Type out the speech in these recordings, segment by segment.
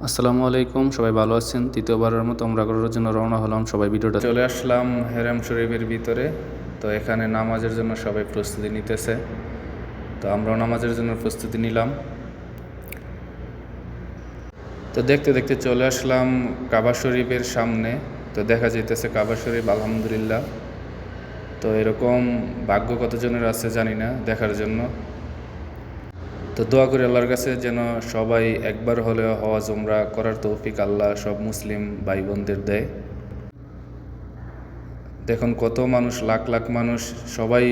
আসসালামু আলাইকুম, সবাই ভালো আছেন? তৃতীয়বারের মতো আমরা করার জন্য রওনা হলাম। সবাই ভিডিওটা চলে আসলাম হেরাম শরীফের ভিতরে। তো এখানে নামাজের জন্য সবাই প্রস্তুতি নিতেছে। তো আমরাও নামাজের জন্য প্রস্তুতি নিলাম। তো দেখতে দেখতে চলে আসলাম কাবা শরীফের সামনে। তো দেখা যাইতেছে কাবা শরীফ, আলহামদুলিল্লাহ। তো এরকম ভাগ্য কতজনের আছে জানি না দেখার জন্য। তো দোয়া করি আল্লাহর কাছে যেন সবাই একবার হলেও হজ উমরা করার তৌফিক আল্লাহ সব মুসলিম ভাই বোনদের দেয়। দেখুন কত মানুষ, লাখ লাখ মানুষ, সবাই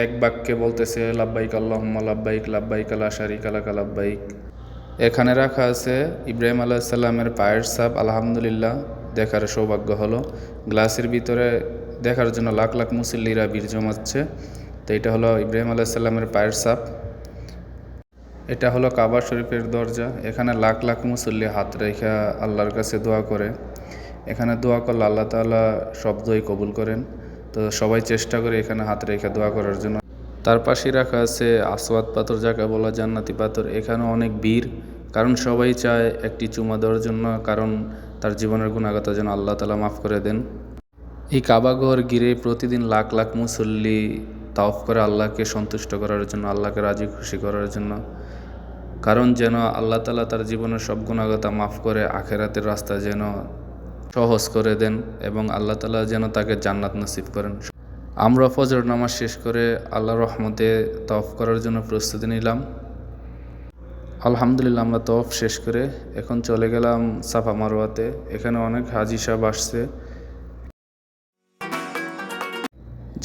এক বাক্যে বলতেছে লাব্বাইক আল্লাহুম্মা লাব্বাইক, লাব্বাইক লা শারীকা লাক লাব্বাইক। এখানে রাখা আছে ইব্রাহিম আলাইহিস সালামের পায়ের ছাপ, আলহামদুলিল্লাহ দেখার সৌভাগ্য হলো। গ্লাসের ভিতরে দেখার জন্য লাখ লাখ মুসল্লিরা ভিড় জমাচ্ছে। তো এটা হলো ইব্রাহিম আলাইহিস সালামের পায়ের ছাপ। এটা হলো কাবা শরীফের দরজা। এখানে লাখ লাখ মুসল্লি হাত রেখা আল্লাহর কাছে দোয়া করে। এখানে দোয়া করলে আল্লাহ তাআলা সব দোয়াই কবুল করেন। তো সবাই চেষ্টা করে এখানে হাত রেখে দোয়া করার জন্য। তার পাশে রাখা আছে আসওয়াদ পাথর, যাকে বলা জান্নাতি পাথর। এখানে অনেক ভিড়, কারণ সবাই চায় একটি চুমা দেওয়ার জন্য, কারণ তার জীবনের গুণাগত যেন আল্লাহ তাআলা মাফ করে দেন। এই কাবাঘর ঘিরে প্রতিদিন লাখ লাখ মুসল্লি তাওয়াফ করে আল্লাহকে সন্তুষ্ট করার জন্য, আল্লাহকে রাজি খুশি করার জন্য, কারণ যেন আল্লাহ তাআলা তার জীবনের সব গুণাগতা মাফ করে আখেরাতের রাস্তা যেন সহজ করে দেন এবং আল্লাহ তাআলা যেন তাকে জান্নাত নসিব করেন। আমরা ফজর নামাজ শেষ করে আল্লাহর রহমতে তাওয়াফ করার জন্য প্রস্তুতি নিলাম। আলহামদুলিল্লাহ আমরা তাওয়াফ শেষ করে এখন চলে গেলাম সাফা মারওয়াতে। এখানে অনেক হাজি সাহেব আসছে।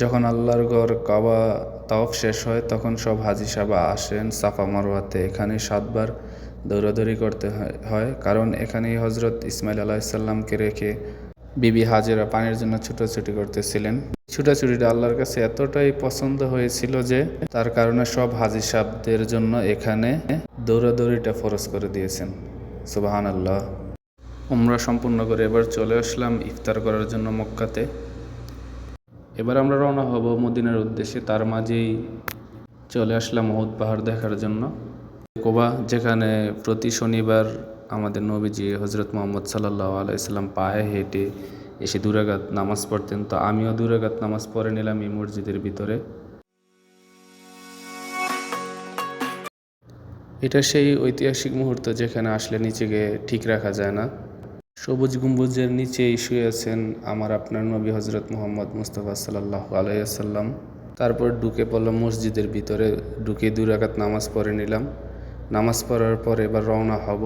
যখন আল্লাহর ঘর কাবা তাওয়াফ শেষ হয় তখন সব হাজি সাহেব আসেন সাফা মারওয়াতে। এখানে 7 বার দৌড়াদৌড়ি করতে হয়, কারণ এখানেই হজরত ইসমাইল আলাইহিস সালামকে রেখে বিবি হাজেরা পানির জন্য ছুটাছুটি করতেছিলেন। ছুটাছুটিটা আল্লাহর কাছে এতটাই পছন্দ হয়েছিল যে তার কারণে সব হাজি সাহেবদের জন্য এখানে দৌড়াদৌড়িটা ফরজ করে দিয়েছেন। সুবহানাল্লাহ। উমরা সম্পূর্ণ করে এবার চলে আসলাম ইফতার করার জন্য মক্কাতে। এবার আমরা রওনা হব মদিনার উদ্দেশ্যে। তার মাঝেই চলে আসলাম উহুদ পাহাড় দেখার জন্য। কোবা, যেখানে প্রতি শনিবার আমাদের নবীজি হজরত মুহাম্মদ সাল্লাল্লাহু আলাইহি সাল্লাম পায়ে হেঁটে এসে 2 রাকাত নামাজ পড়তেন। তো আমিও 2 রাকাত নামাজ পড়ে নিলাম এই মসজিদের ভিতরে। এটা সেই ঐতিহাসিক মুহূর্ত যেখানে আসলে নিচেকে ঠিক রাখা যায় না। সবুজ গম্বুজের নিচেই শুয়ে আছেন আমার আপনার নবী হজরত মুহাম্মদ মুস্তাফা সাল্লাল্লাহু আলাইহি সাল্লাম। তারপর ঢুকে পড়লাম মসজিদের ভিতরে। ঢুকে 2 রাকাত নামাজ পড়ে নিলাম। নামাজ পড়ার পর এবার রওনা হব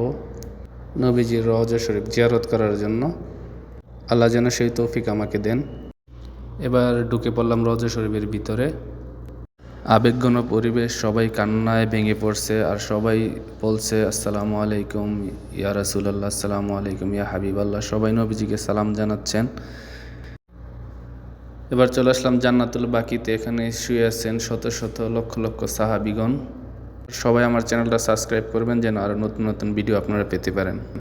নবীজির রওজা শরীফ জিয়ারত করার জন্য। আল্লাহ যেন সেই তৌফিক আমাকে দেন। এবার ঢুকে পড়লাম রওজা শরীফের ভিতরে। আবেগঘন পরিবেশ, সবাই কান্নায় ভেঙে পড়ছে আর সবাই বলছে আসসালামু আলাইকুম ইয়া রাসূলুল্লাহ, আসসালামু আলাইকুম ইয়া হাবিবাল্লাহ। সবাই নবীজিকে সালাম জানাচ্ছেন। এবার চলে আসলাম জান্নাতুল বাকিতে। এখানে শুয়ে আছেন শত শত লক্ষ লক্ষ সাহাবীগণ। সবাই আমার চ্যানেলটা সাবস্ক্রাইব করবেন যেন আরও নতুন নতুন ভিডিও আপনারা পেতে পারেন।